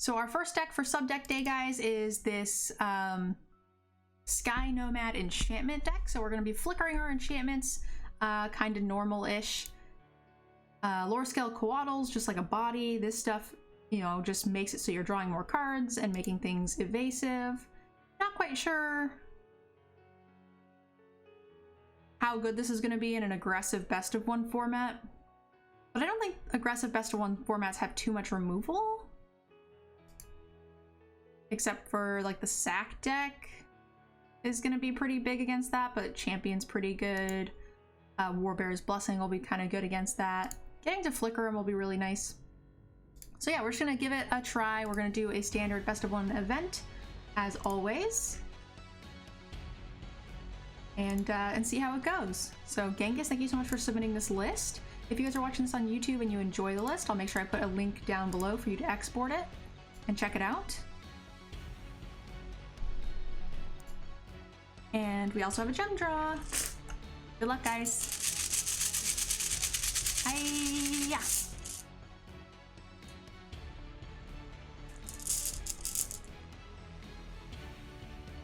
So our first deck for sub-deck day, guys, is this Sky Nomad enchantment deck. So we're going to be flickering our enchantments kind of normal-ish. Lore Scale Coatls, just like a body. This stuff, you know, just makes it so you're drawing more cards and making things evasive. Not quite sure how good this is going to be in an aggressive best of one format. But I don't think aggressive best of one formats have too much removal. Except for like the sack deck is going to be pretty big against that, but Champion's pretty good. Warbear's Blessing will be kind of good against that. Getting to flicker him will be really nice. So yeah, we're just going to give it a try. We're going to do a standard best of one event as always. And see how it goes. So Genghis, thank you so much for submitting this list. If you guys are watching this on YouTube and you enjoy the list, I'll make sure I put a link down below for you to export it and check it out. And we also have a gem draw. Good luck, guys. Hiya!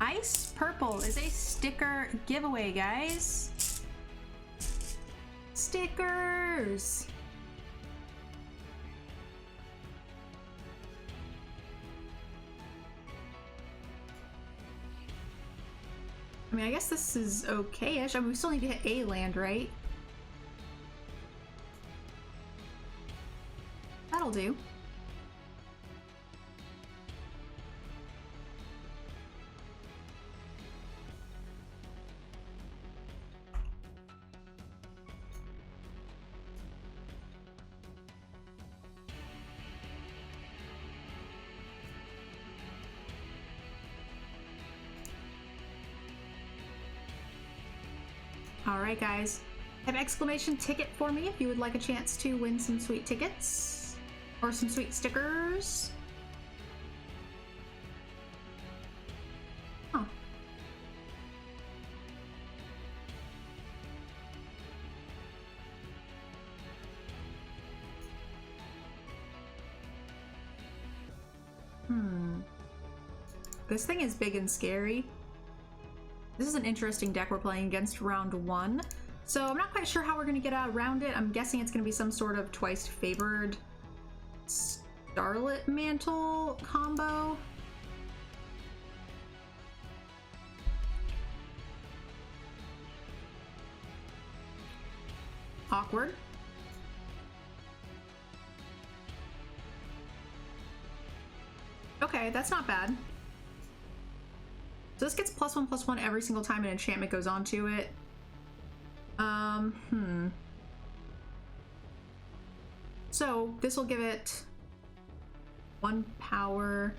Ice Purple is a sticker giveaway, guys. Stickers! I mean, I guess this is okay-ish. I mean, we still need to hit a land, right? That'll do. Alright guys, have exclamation ticket for me if you would like a chance to win some sweet tickets or some sweet stickers. Huh. This thing is big and scary. This is an interesting deck we're playing against round one. So I'm not quite sure how we're going to get around it. I'm guessing it's going to be some sort of twice favored Starlit Mantle combo. Awkward. Okay, that's not bad. So this gets +1/+1 every single time an enchantment goes onto it. So this will give it 1 power.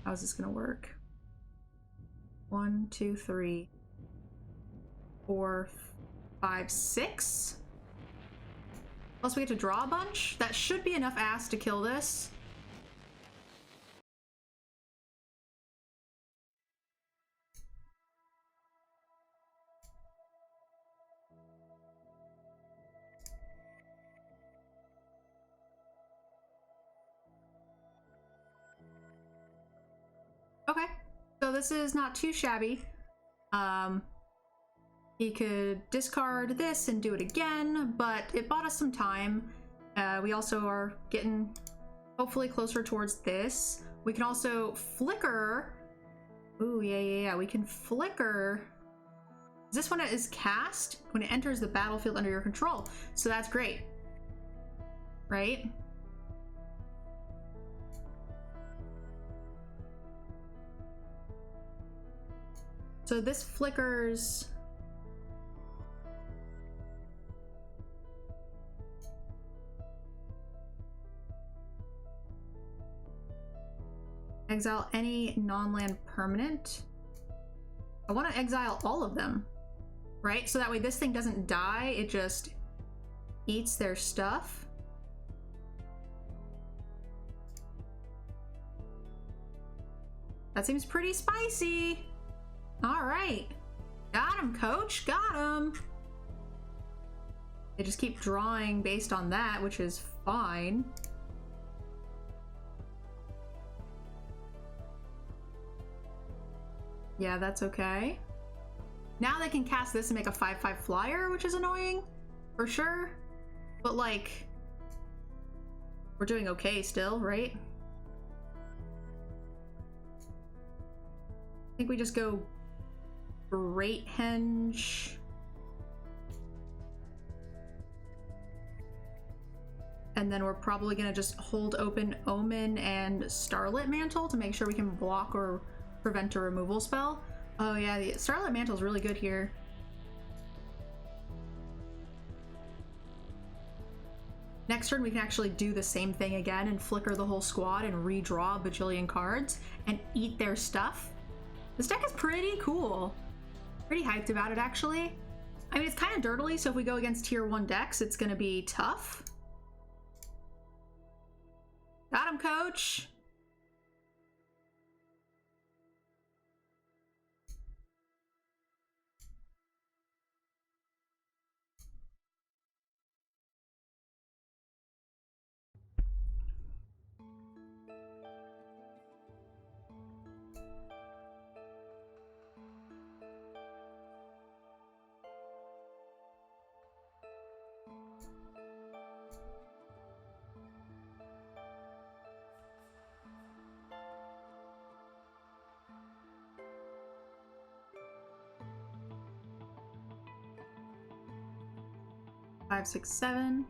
How's this gonna work? 1, 2, 3, 4, 5, 6. Plus we get to draw a bunch. That should be enough ass to kill this. Okay, so this is not too shabby. He could discard this and do it again, but it bought us some time. We also are getting hopefully closer towards this. We can also flicker. Ooh, yeah. We can flicker. This one is cast when it enters the battlefield under your control. So that's great, right? So this flickers. Exile any non-land permanent. I want to exile all of them, right? So that way this thing doesn't die, it just eats their stuff. That seems pretty spicy. All right. Got him, coach. Got him. They just keep drawing based on that, which is fine. Yeah, that's okay. Now they can cast this and make a 5/5 flyer, which is annoying, for sure. But like, we're doing okay still, right? I think we just go Great Henge. And then we're probably gonna just hold open Omen and Starlit Mantle to make sure we can block or prevent a removal spell. Oh yeah, the Starlit Mantle is really good here. Next turn we can actually do the same thing again and flicker the whole squad and redraw a bajillion cards and eat their stuff. This deck is pretty cool. Pretty hyped about it, actually. I mean, it's kind of dirtily, so if we go against tier 1 decks, it's gonna be tough. Got him, coach! Five, six, seven.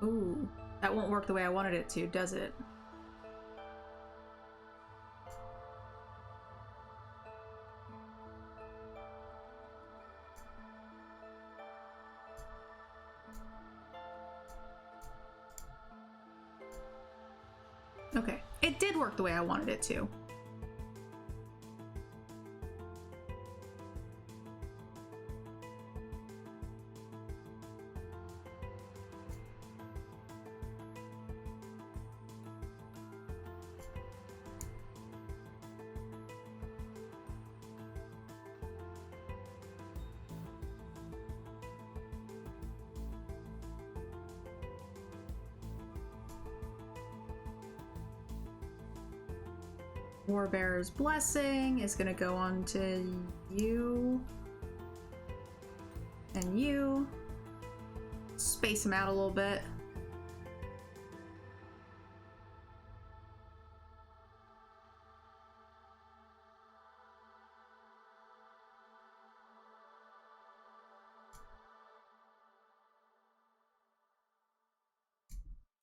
Ooh, that won't work the way I wanted it to, does it? Okay, it did work the way I wanted it to. Warbearer's Blessing is gonna go on to you and you. Space them out a little bit.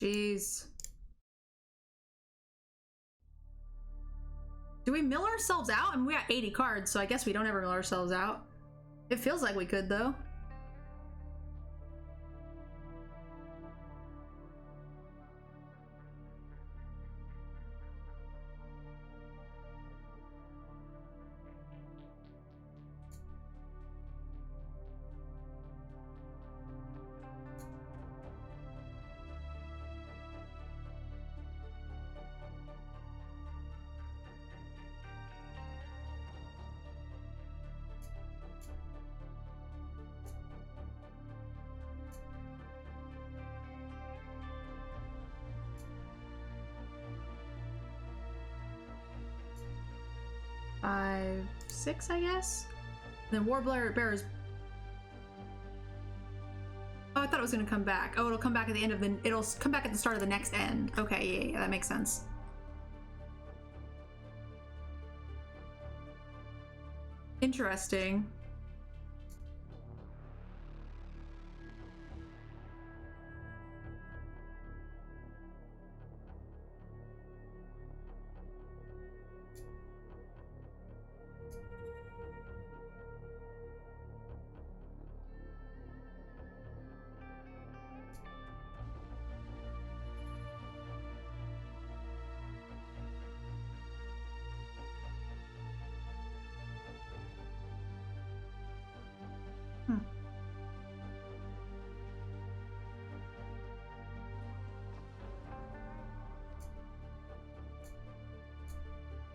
Jeez. Do we mill ourselves out? I mean, we got 80 cards, so I guess we don't ever mill ourselves out. It feels like we could, though. Five, six, I guess. And then Warbearer's. Oh, I thought it was gonna come back. Oh, it'll come back at the end of the. It'll come back at the start of the next end. Okay, yeah, that makes sense. Interesting.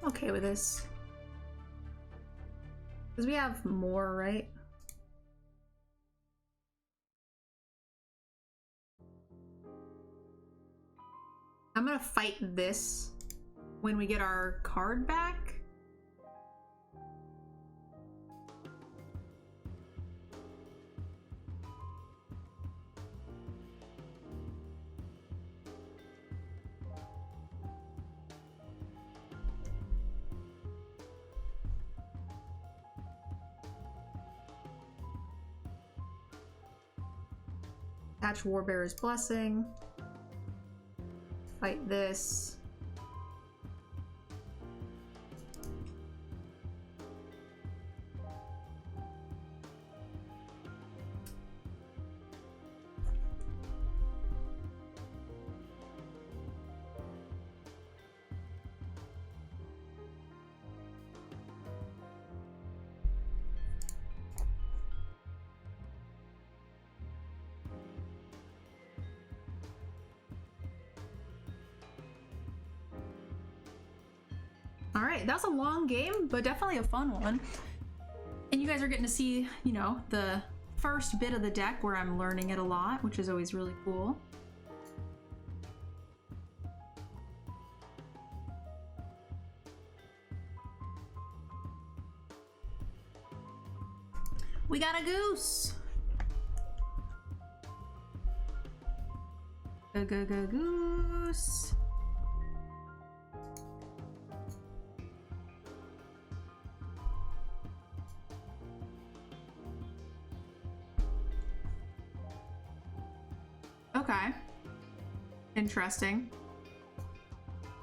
okay with this. Because we have more, right? I'm gonna fight this when we get our card back. Attach Warbearer's Blessing. Fight this. All right, that was a long game, but definitely a fun one. And you guys are getting to see, you know, the first bit of the deck where I'm learning it a lot, which is always really cool. We got a goose. Goose. Okay. Interesting.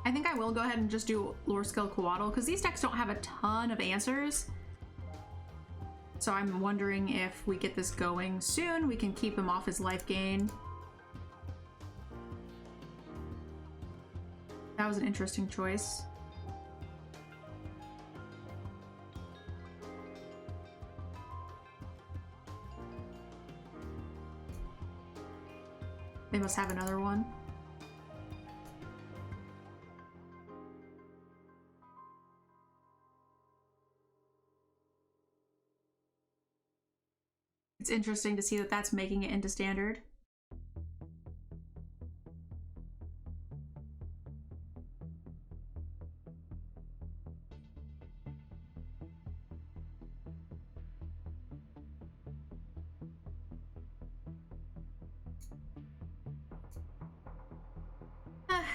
I think I will go ahead and just do Lore Skill Coatl, because these decks don't have a ton of answers. So I'm wondering if we get this going soon, we can keep him off his life gain. That was an interesting choice. They must have another one. It's interesting to see that that's making it into standard.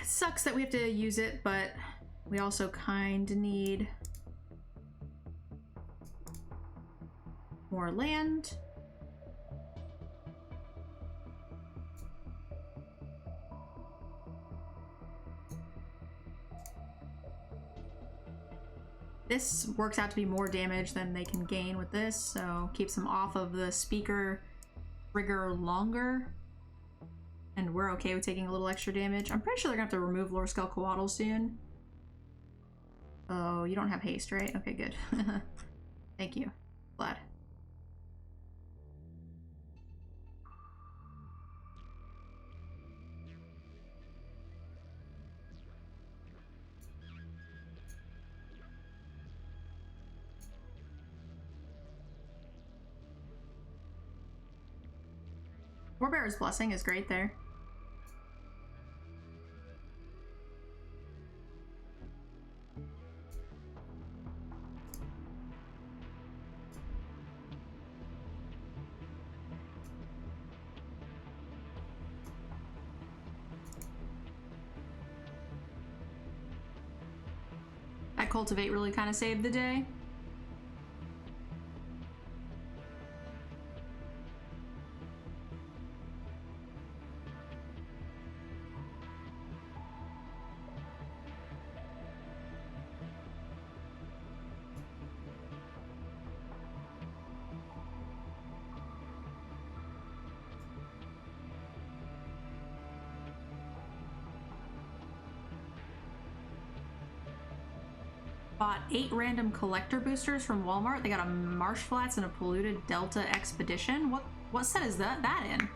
Sucks that we have to use it, but we also kind of need more land. This works out to be more damage than they can gain with this, so keeps them off of the speaker trigger longer. And we're okay with taking a little extra damage. I'm pretty sure they're gonna have to remove Lore Skill Coatl soon. Oh, you don't have haste, right? Okay, good. Thank you. Glad. Warbearer's Blessing is great there. That Cultivate really kind of saved the day. Bought 8 random collector boosters from Walmart. They got a Marsh Flats and a Polluted Delta Expedition. What set is that in?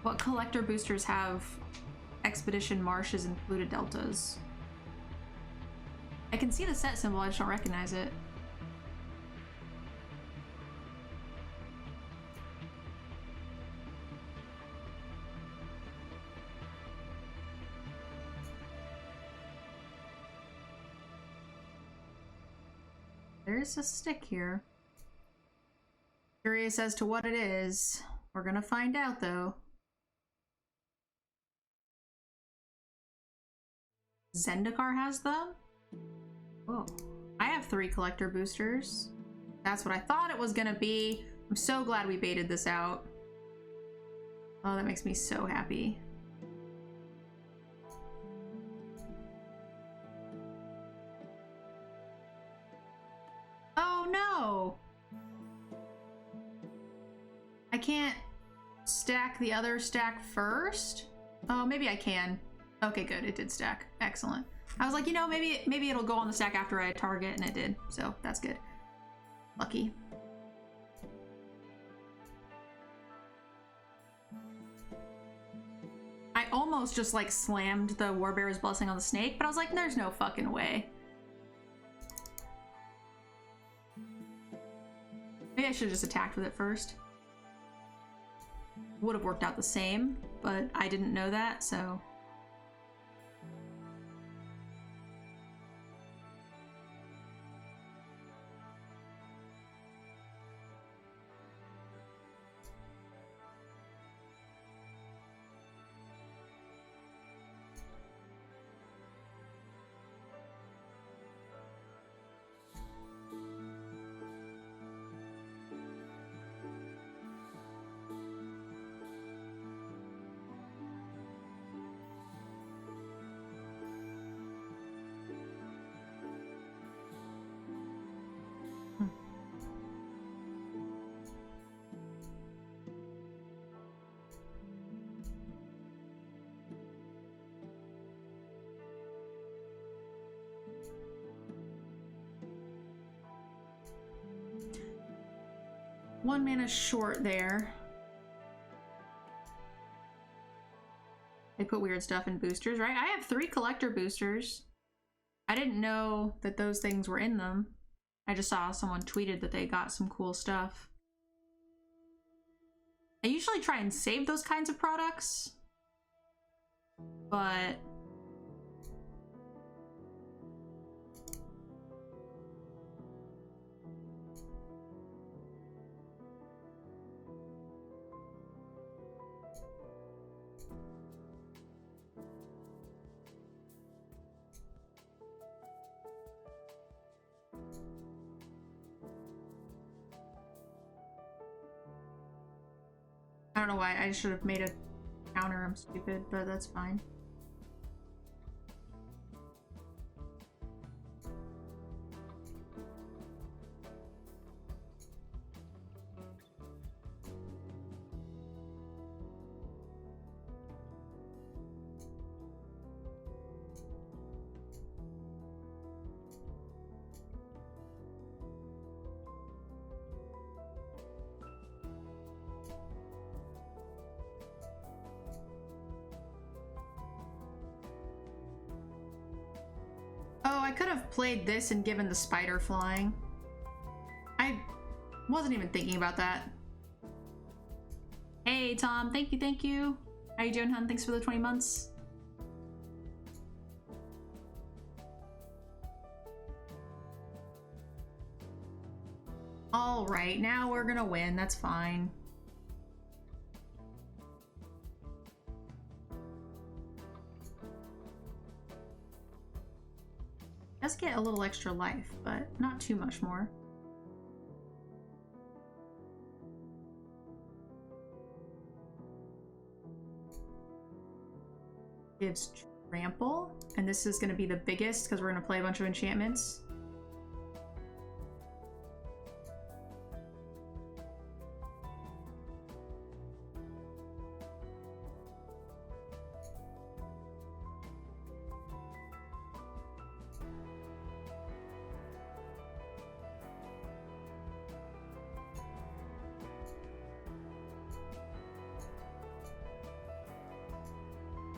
What collector boosters have Expedition Marshes and Polluted Deltas? I can see the set symbol, I just don't recognize it. There's a stick here. Curious as to what it is. We're gonna find out though. Zendikar has them? Whoa. I have 3 collector boosters. That's what I thought it was gonna be. I'm so glad we baited this out. Oh, that makes me so happy. Oh no! I can't stack the other stack first? Oh, maybe I can. Okay, good. It did stack. Excellent. I was like, you know, maybe it'll go on the stack after I target, and it did. So that's good. Lucky. I almost just like slammed the Warbearer's Blessing on the snake, but I was like, there's no fucking way. Maybe I should have just attacked with it first. Would have worked out the same, but I didn't know that, so. One mana short there. They put weird stuff in boosters, right? I have 3 collector boosters. I didn't know that those things were in them. I just saw someone tweeted that they got some cool stuff. I usually try and save those kinds of products, but I don't know why. I should have made a counter. I'm stupid, but that's fine. Oh, I could have played this and given the spider flying. I wasn't even thinking about that. Hey, Tom. Thank you, thank you. How you doing, hun? Thanks for the 20 months. All right, now we're gonna win. That's fine. Does get a little extra life, but not too much more. Gives trample, and this is going to be the biggest because we're going to play a bunch of enchantments.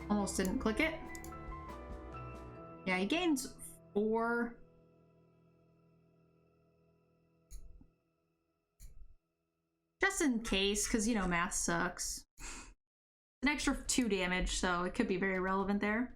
Almost didn't click it. Yeah, he gains 4 just in case, because, you know, math sucks. An extra 2 damage, so it could be very relevant there.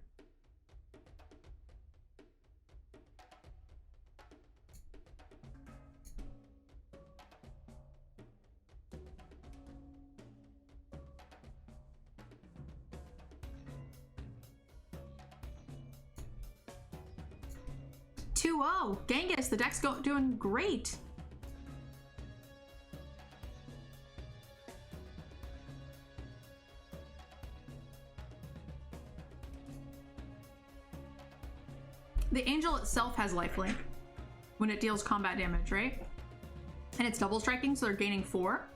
Oh, Genghis, the deck's doing great. The angel itself has lifelink when it deals combat damage, right? And it's double striking, so they're gaining 4.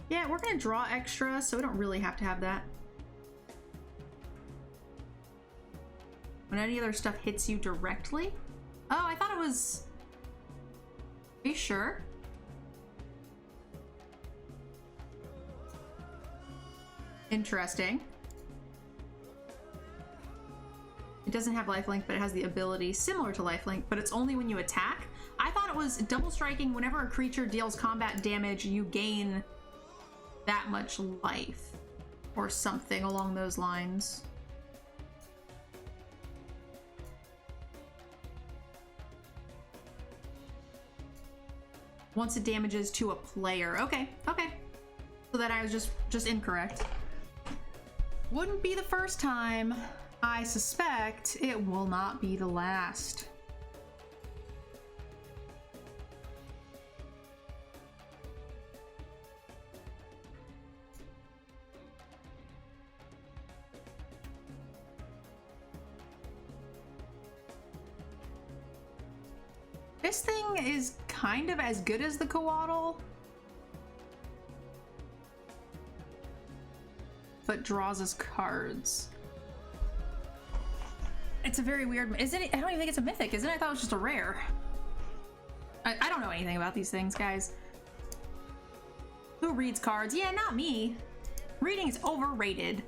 Yeah, we're gonna draw extra, so we don't really have to have that. When any other stuff hits you directly? Oh, I thought it was... Are you sure? Interesting. It doesn't have lifelink, but it has the ability similar to lifelink, but it's only when you attack. I thought it was double striking. Whenever a creature deals combat damage, you gain that much life or something along those lines. Once it damages to a player. Okay, okay. So that I was just incorrect. Wouldn't be the first time. I suspect it will not be the last. This thing is kind of as good as the Coatl, but draws us cards. It's a very weird, isn't it? I don't even think it's a mythic, isn't it? I thought it was just a rare. I don't know anything about these things, guys. Who reads cards? Yeah, not me. Reading is overrated.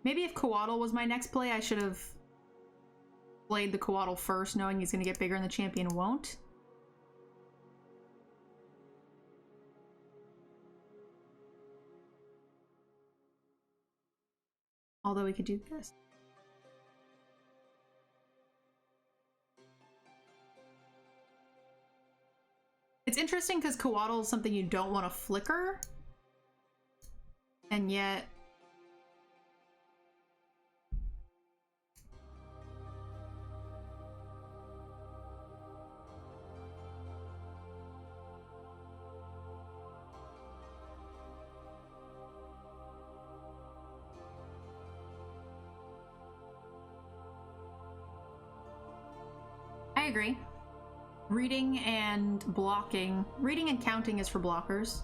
Maybe if Coatl was my next play, I should have played the Coatl first, knowing he's going to get bigger and the champion won't. Although we could do this. It's interesting because Coatl is something you don't want to flicker. And yet... I agree. Reading and blocking. Reading and counting is for blockers.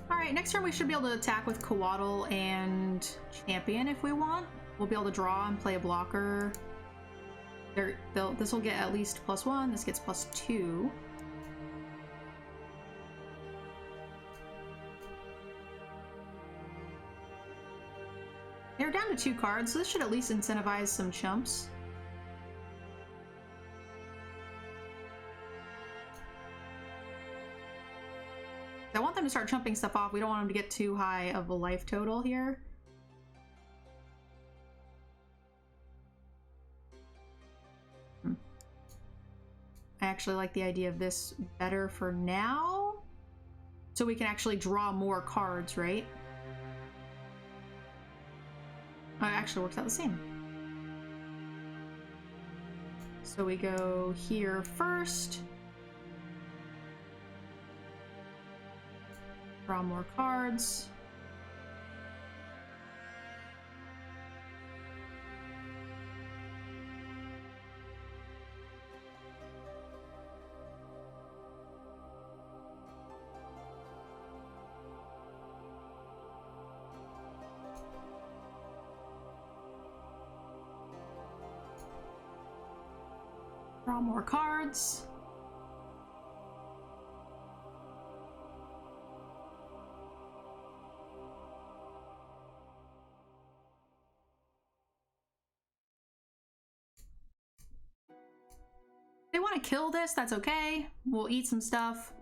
Alright, next turn we should be able to attack with Coatl and Champion if we want. We'll be able to draw and play a blocker. This will get at least +1, this gets +2. They're down to 2 cards, so this should at least incentivize some chumps. I want them to start chumping stuff off. We don't want them to get too high of a life total here. I actually like the idea of this better for now. So we can actually draw more cards, right? Oh, it actually works out the same. So we go here first. Draw more cards. Draw more cards. If they want to kill this, that's okay. We'll eat some stuff.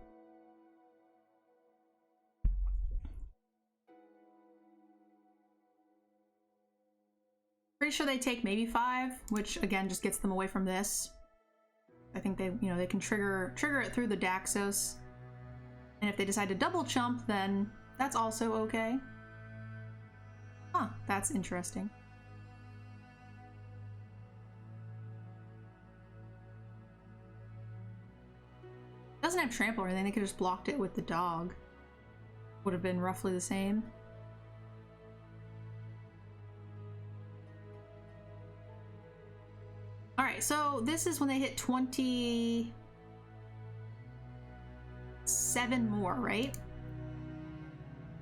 Pretty sure they take maybe 5, which again just gets them away from this. I think they, you know, they can trigger it through the Daxos. And if they decide to double chump, then that's also okay. Huh, that's interesting. Doesn't have trample or anything, they could just blocked it with the dog. Would have been roughly the same. Alright, so this is when they hit 27 more, right?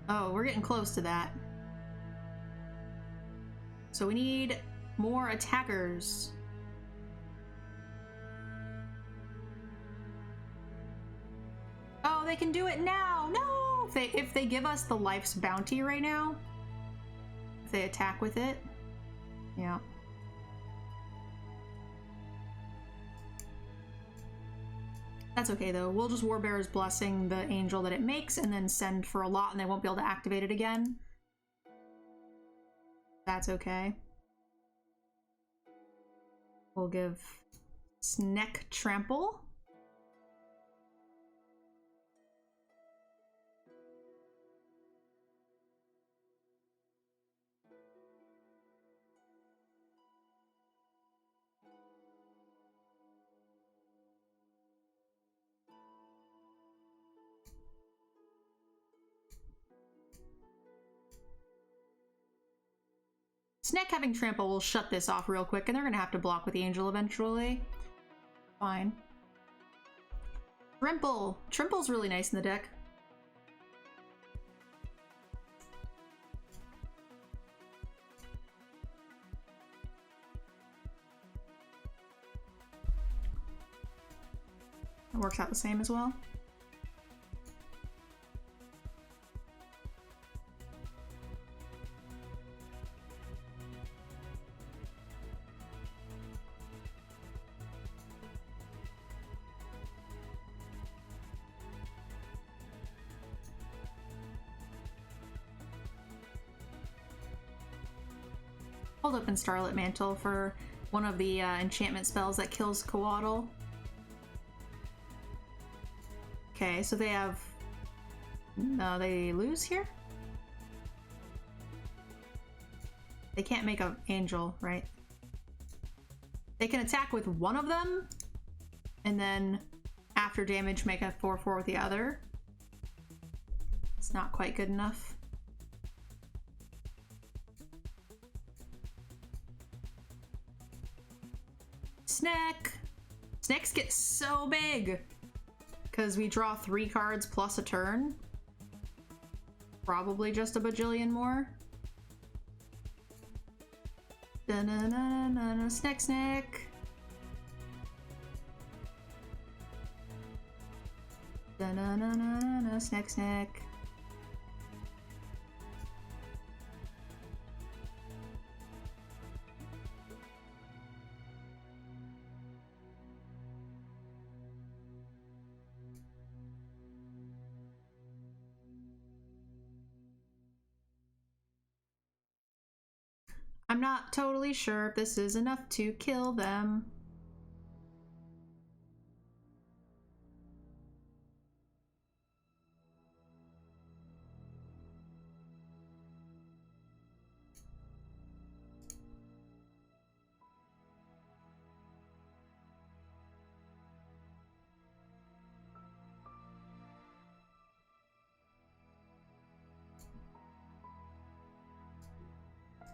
Oh, we're getting close to that. So we need more attackers. Oh, they can do it now! No! If they give us the life's bounty right now, if they attack with it, yeah. That's okay though. We'll just Warbearer's Blessing the angel that it makes and then send for a lot and they won't be able to activate it again. That's okay. We'll give Sneck Trample. Sneck having trample will shut this off real quick, and they're gonna have to block with the angel eventually. Fine. Trimple. Trimple's really nice in the deck. It works out the same as well. Hold up in Starlit Mantle for one of the enchantment spells that kills Coatl. Okay, so they have... No, they lose here? They can't make an angel, right? They can attack with one of them, and then after damage make a 4/4 with the other. It's not quite good enough. Sneck! Snecks get so big! Because we draw 3 cards plus a turn. Probably just a bajillion more. Da-na-na-na-na, Sneck, Sneck! Da-na-na-na-na, Sneck, Sneck. I'm not totally sure if this is enough to kill them.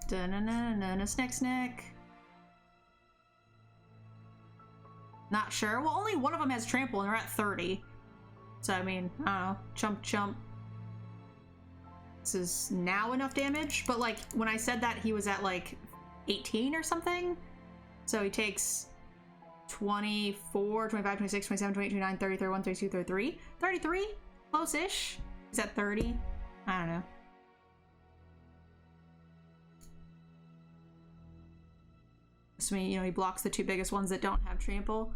Da-na-na-na-na, Sneck, Sneck. Not sure. Well, only one of them has trample and they're at 30. So, I mean, I don't know. Chump, chump. This is now enough damage. But, like, when I said that, he was at, like, 18 or something. So he takes 24, 25, 26, 27, 28, 29, 30, 31, 32, 33. 33? Close-ish. Is that 30? I don't know. Assuming, you know, he blocks the two biggest ones that don't have trample.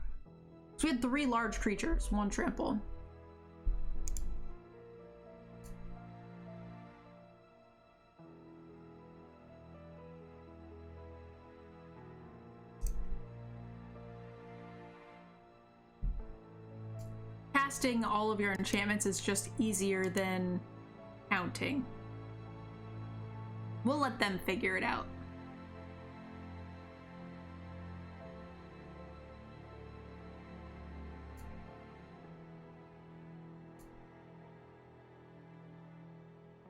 So we had 3 large creatures, 1 trample. Casting all of your enchantments is just easier than counting. We'll let them figure it out.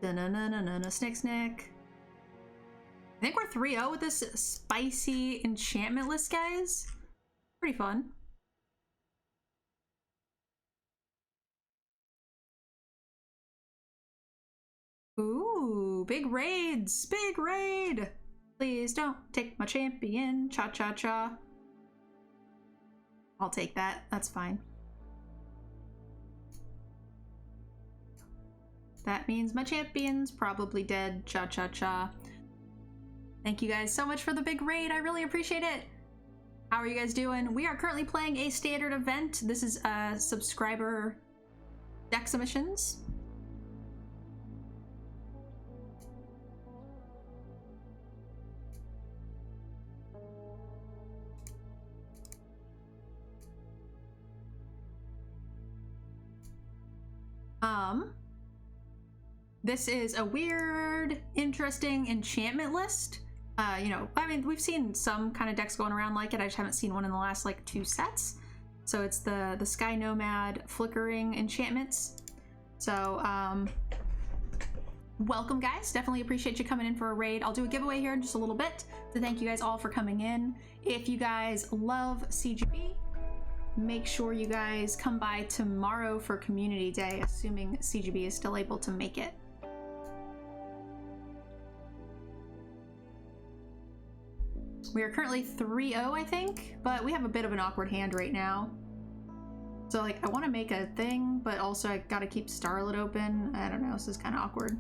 Da-na-na-na-na-na, snick. I think we're 3-0 with this spicy enchantment list, guys. Pretty fun. Ooh, big raids! Big raid! Please don't take my champion. Cha-cha-cha. I'll take that. That's fine. That means my champion's probably dead. Cha-cha-cha. Thank you guys so much for the big raid. I really appreciate it. How are you guys doing? We are currently playing a standard event. This is subscriber deck submissions. This is a weird, interesting enchantment list. You know, I mean, we've seen some kind of decks going around like it. I just haven't seen one in the last like 2 sets. So it's the Sky Nomad flickering enchantments. So welcome, guys. Definitely appreciate you coming in for a raid. I'll do a giveaway here in just a little bit to thank you guys all for coming in. If you guys love CGB, make sure you guys come by tomorrow for Community Day, assuming CGB is still able to make it. We are currently 3-0, I think, but we have a bit of an awkward hand right now. So, like, I want to make a thing, but also I gotta keep Starlit open. I don't know, this is kind of awkward.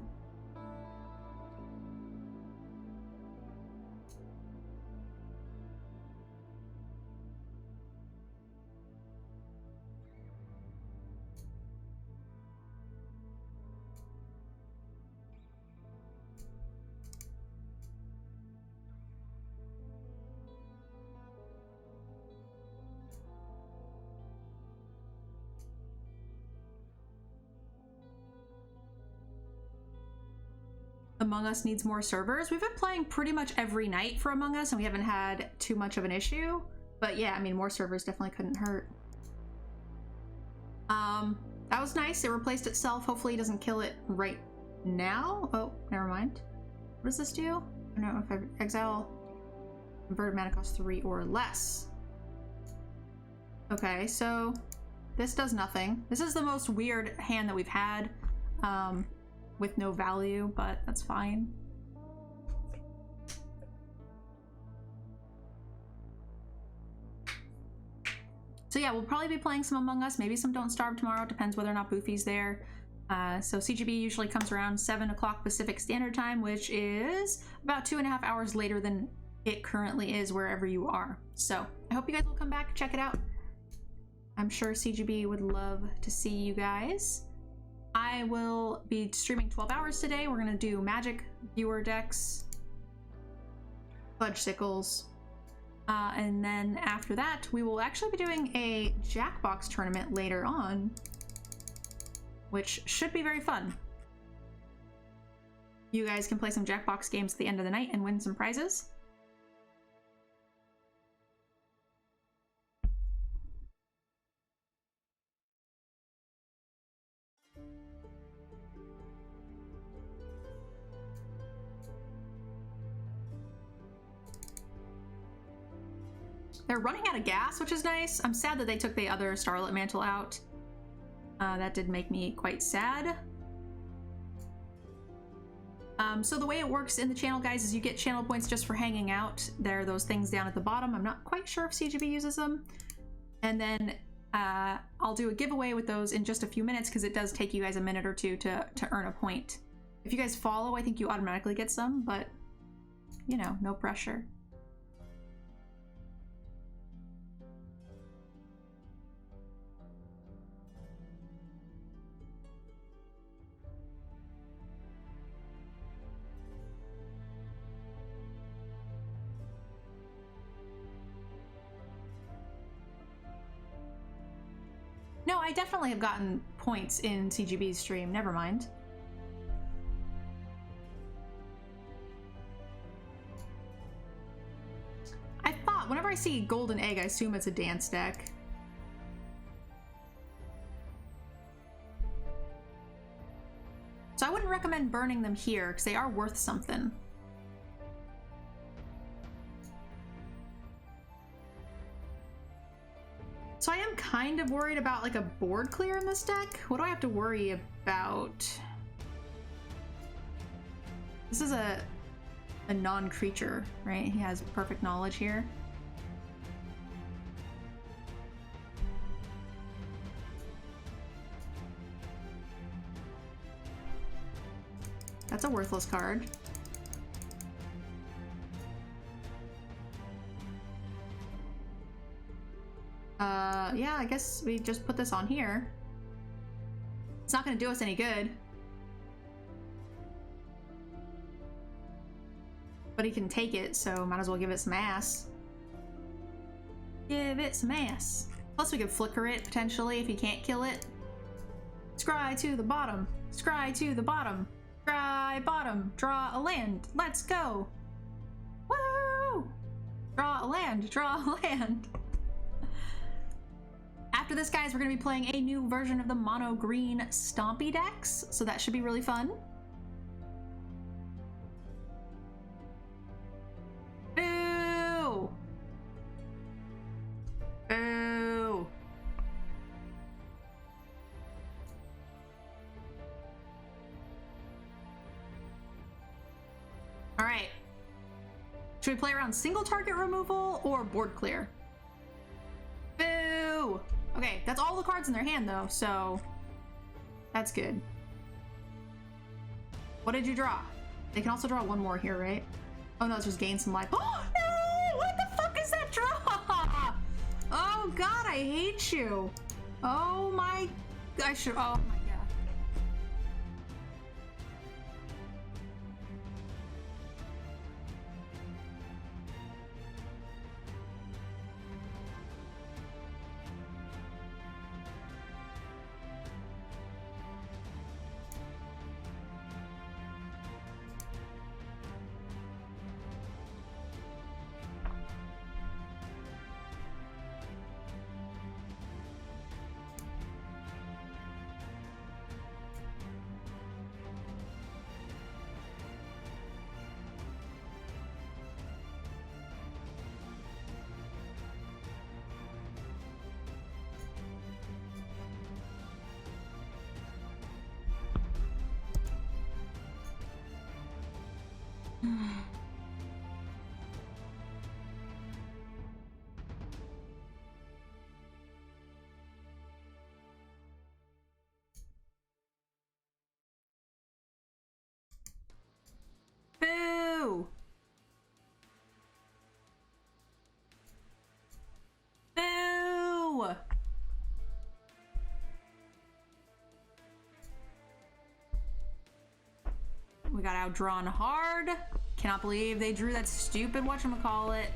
Among Us needs more servers. We've been playing pretty much every night for Among Us and we haven't had too much of an issue. But yeah, I mean, more servers definitely couldn't hurt. That was nice. It replaced itself. Hopefully it doesn't kill it right now. Oh, never mind. What does this do? I don't know if I exile converted mana cost 3 or less. Okay, so this does nothing. This is the most weird hand that we've had. With no value, but that's fine. So yeah, we'll probably be playing some Among Us, maybe some Don't Starve tomorrow. Depends whether or not Boofy's there. So CGB usually comes around 7 o'clock Pacific Standard Time, which is about 2.5 hours later than it currently is wherever you are. So I hope you guys will come back, check it out. I'm sure CGB would love to see you guys. I will be streaming 12 hours today. We're gonna do Magic viewer decks, Fudge Sickles, and then after that, we will actually be doing a Jackbox tournament later on, which should be very fun. You guys can play some Jackbox games at the end of the night and win some prizes. They're running out of gas, which is nice. I'm sad that they took the other Starlit Mantle out. That did make me quite sad. So the way it works in the channel, guys, is you get channel points just for hanging out. There are those things down at the bottom. I'm not quite sure if CGB uses them. And then I'll do a giveaway with those in just a few minutes because it does take you guys a minute or two to earn a point. If you guys follow, I think you automatically get some, but you know, no pressure. No, I definitely have gotten points in CGB's stream. Never mind. I thought whenever I see golden egg, I assume it's a dance deck. So I wouldn't recommend burning them here because they are worth something. So I am kind of worried about like a board clear in this deck. What do I have to worry about? This is a non-creature, right? He has perfect knowledge here. That's a worthless card. Yeah, I guess we just put this on here. It's not gonna do us any good. But he can take it, so might as well give it some ass. Give it some ass. Plus we could flicker it, potentially, if he can't kill it. Scry to the bottom. Scry to the bottom. Scry bottom. Draw a land. Let's go. Woo! Draw a land. Draw a land. After this, guys, we're going to be playing a new version of the mono green Stompy decks, so that should be really fun. Boo! Boo! All right. Should we play around single target removal or board clear? Boo! Okay, that's all the cards in their hand, though, so that's good. What did you draw? They can also draw one more here, right? Oh no, it's just gain some life. Oh no! What the fuck is that draw? Oh god, I hate you. Oh my... I should... Oh my... Boo! Boo! We got outdrawn hard. Cannot believe they drew that stupid whatchamacallit.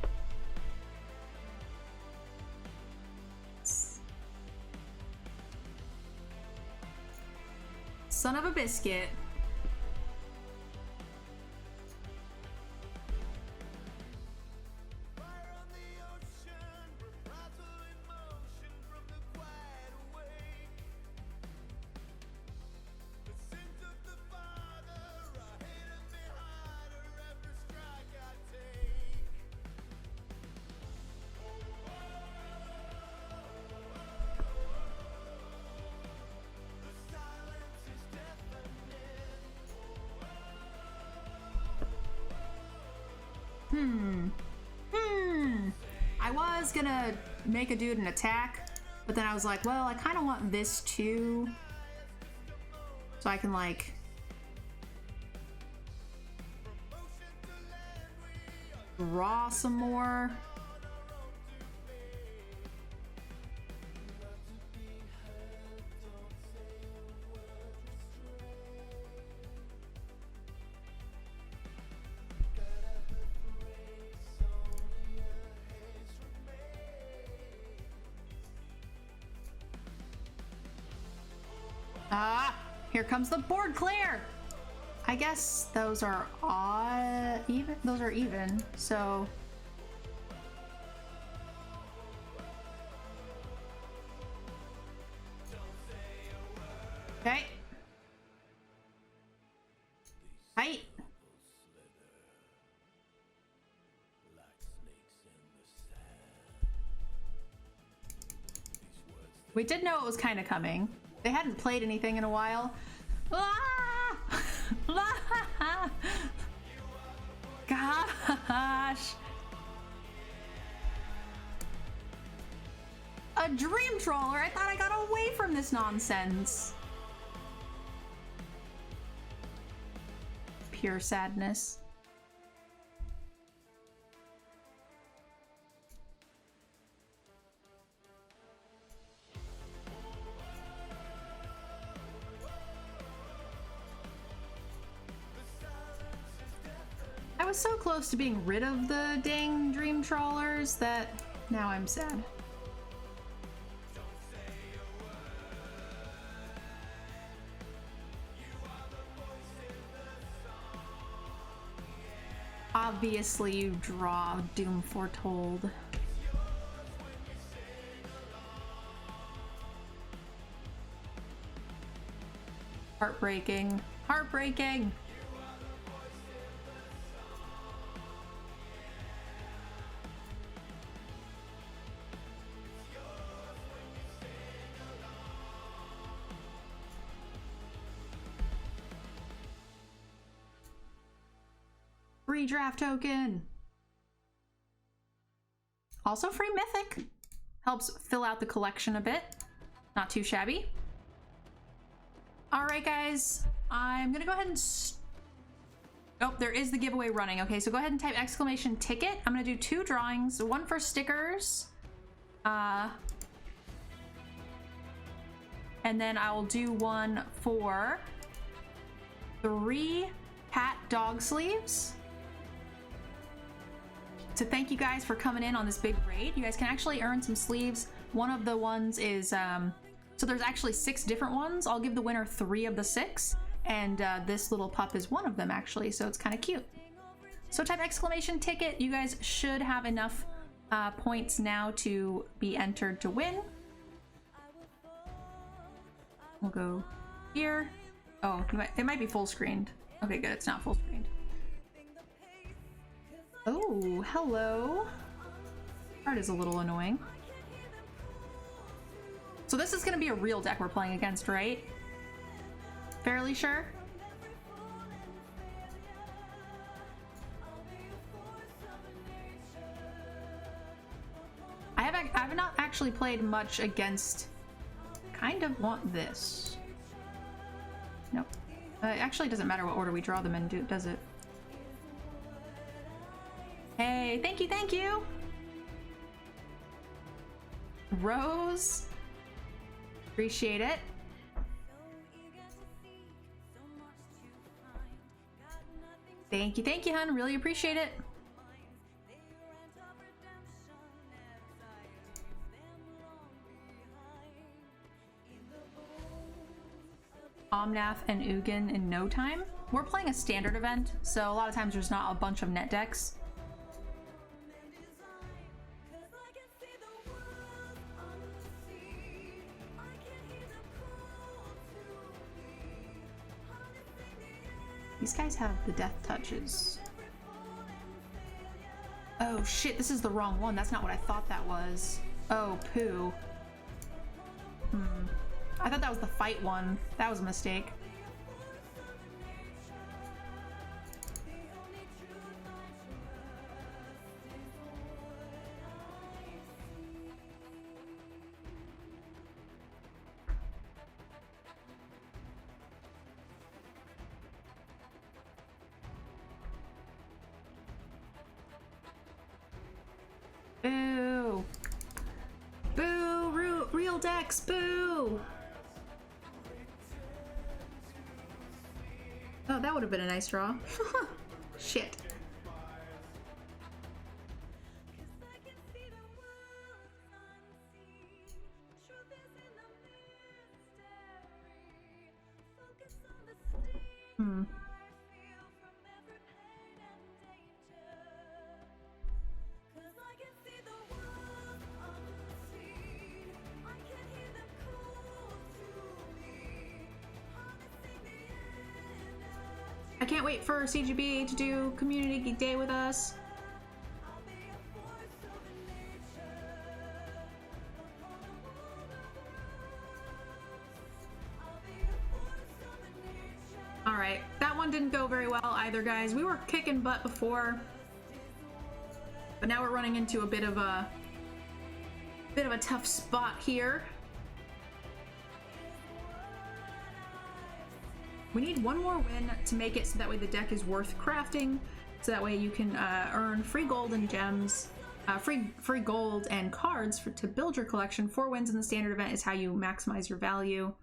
Son of a biscuit. I was gonna make a dude an attack, but then I was like, well, I kind of want this too. So I can like... draw some more. Ah, here comes the board clear. I guess those are odd, even. Those are even. So okay. Height. We did know it was kind of coming. They hadn't played anything in a while. Ah! Gosh. A dream trawler? I thought I got away from this nonsense. Pure sadness. I was so close to being rid of the dang dream trawlers that now I'm sad. Obviously you draw Doom Foretold. Heartbreaking. Heartbreaking! Free draft token. Also free mythic. Helps fill out the collection a bit. Not too shabby. All right, guys. I'm gonna go ahead and... Oh, there is the giveaway running. Okay, so go ahead and type exclamation ticket. I'm gonna do 2 drawings. One for stickers. And then I will do one for 3 Pat dog sleeves. So thank you guys for coming in on this big raid. You guys can actually earn some sleeves. One of the ones is, so there's actually 6 different ones. I'll give the winner 3 of the 6. And this little pup is one of them actually, so it's kind of cute. So type exclamation ticket. You guys should have enough points now to be entered to win. We'll go here. Oh, it might be full screened. Okay, good, it's not full screened. Oh, hello. Card is a little annoying. So this is gonna be a real deck we're playing against, right? Fairly sure? I have not actually played much against... Kind of want this. Nope. It actually doesn't matter what order we draw them in, does it? Hey, thank you, thank you! Rose. Appreciate it. Thank you, hun. Really appreciate it. Omnath and Ugin in no time. We're playing a standard event, so a lot of times there's not a bunch of net decks. These guys have the death touches. Oh shit, this is the wrong one. That's not what I thought that was. Oh, poo. I thought that was the fight one. That was a mistake. foil decks, boo! Oh, that would have been a nice draw. Shit. I can't wait for CGB to do Community Day with us. Alright, that one didn't go very well either, guys. We were kicking butt before, but now we're running into a bit of a tough spot here. We need one more win to make it so that way the deck is worth crafting, so that way you can earn free gold and gems, free gold and cards to build your collection. 4 wins in the standard event is how you maximize your value.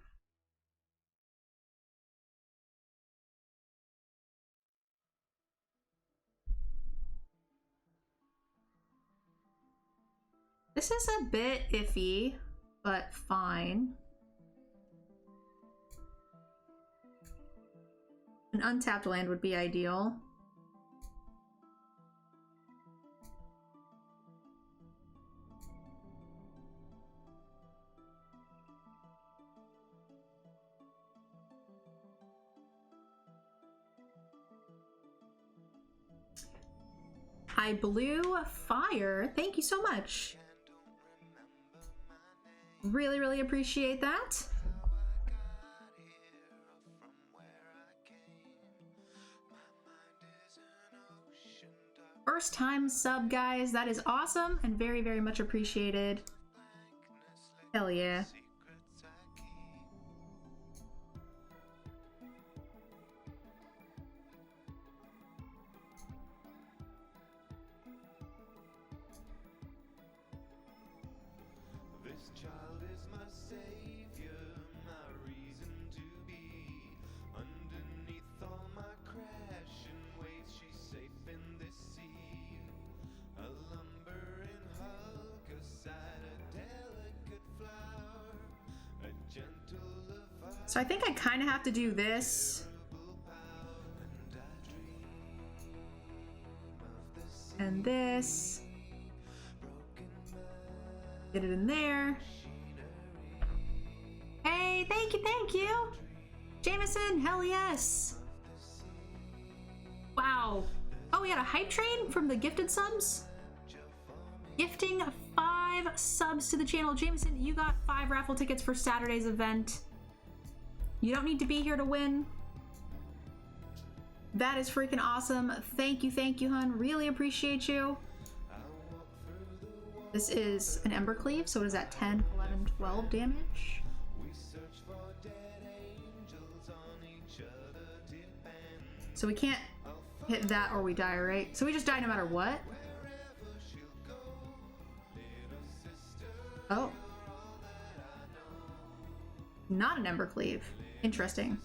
This is a bit iffy, but fine. An untapped land would be ideal. I blew fire. Thank you so much. Really, really appreciate that. First time sub, guys. That is awesome and very, very much appreciated. Hell yeah. This child is my savior, my reason to be. Underneath all my crashing waves, she's safe in this sea. A lumbering hulk, a side, a delicate flower, a gentle. So I think I kind of have to do this. And this. Get it in there. Hey, thank you! Jameson, hell yes! Wow. Oh, we had a hype train from the gifted subs? Gifting 5 subs to the channel. Jameson, you got 5 raffle tickets for Saturday's event. You don't need to be here to win. That is freaking awesome. Thank you, hun. Really appreciate you. This is an Ember Cleave, so what is that, 10, 11, 12 damage? So we can't hit that or we die, right? So we just die no matter what? Oh. Not an Ember Cleave. Interesting.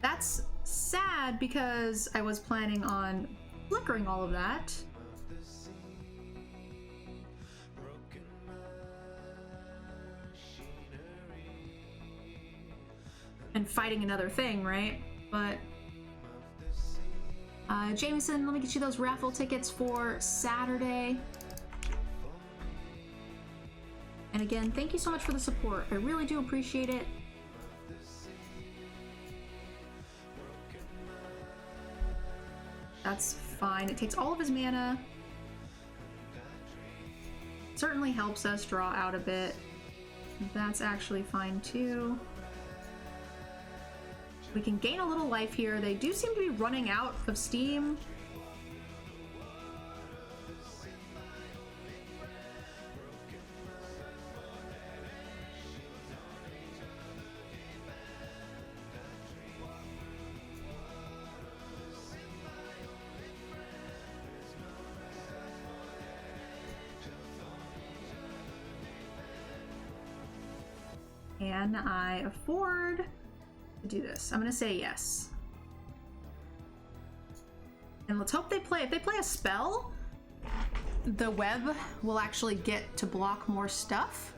That's sad because I was planning on flickering all of that. And fighting another thing, right? But Jameson, let me get you those raffle tickets for Saturday. And again, thank you so much for the support. I really do appreciate it. That's fine. It takes all of his mana. Certainly helps us draw out a bit. That's actually fine too. We can gain a little life here. They do seem to be running out of steam. Can I afford to do this? I'm gonna say yes. And let's hope they play. If they play a spell, the web will actually get to block more stuff.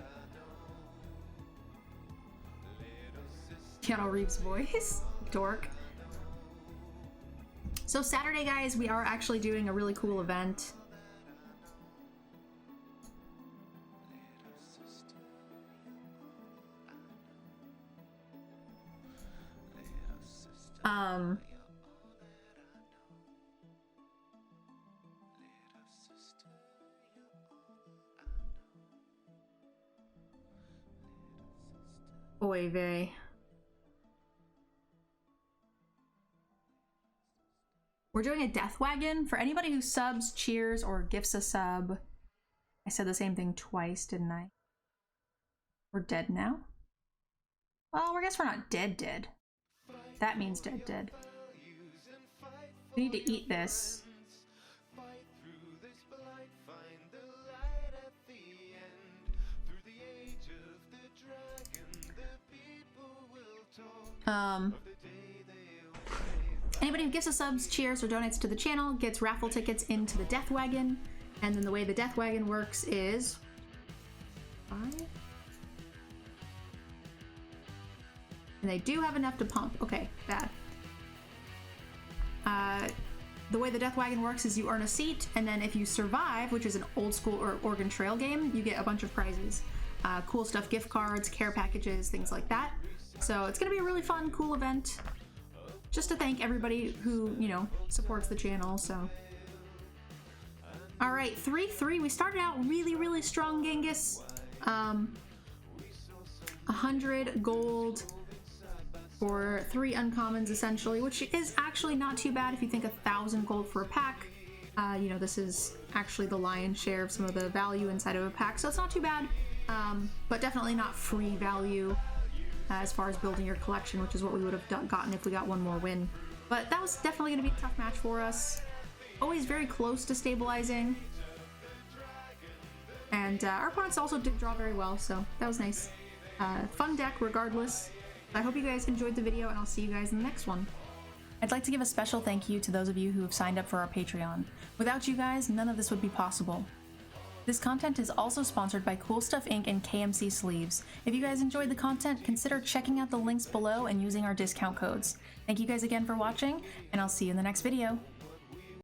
Keanu Reeves' voice. Dork. So Saturday, guys, we are actually doing a really cool event. Oy vey. We're doing a death wagon for anybody who subs, cheers, or gifts a sub. I said the same thing twice, didn't I? We're dead now? Well, I guess we're not dead. That means dead. We need to eat this. Anybody who gives us subs, cheers, or donates to the channel gets raffle tickets into the Death Wagon. And then the way the Death Wagon works is... 5? And they do have enough to pump. Okay, bad. The way the Death Wagon works is you earn a seat, and then if you survive, which is an old school or Oregon Trail game, you get a bunch of prizes. Cool stuff, gift cards, care packages, things like that. So it's gonna be a really fun, cool event. Just to thank everybody who, you know, supports the channel, so. All right, 3-3. We started out really strong, Genghis. 100 gold for 3 uncommons, essentially, which is actually not too bad if you think 1,000 gold for a pack. You know, this is actually the lion's share of some of the value inside of a pack, so it's not too bad, but definitely not free value. As far as building your collection, which is what we would have gotten if we got one more win. But that was definitely going to be a tough match for us. Always very close to stabilizing. And our opponents also did draw very well, so that was nice. Fun deck regardless. I hope you guys enjoyed the video, and I'll see you guys in the next one. I'd like to give a special thank you to those of you who have signed up for our Patreon. Without you guys, none of this would be possible. This content is also sponsored by Cool Stuff Inc. and KMC Sleeves. If you guys enjoyed the content, consider checking out the links below and using our discount codes. Thank you guys again for watching, and I'll see you in the next video.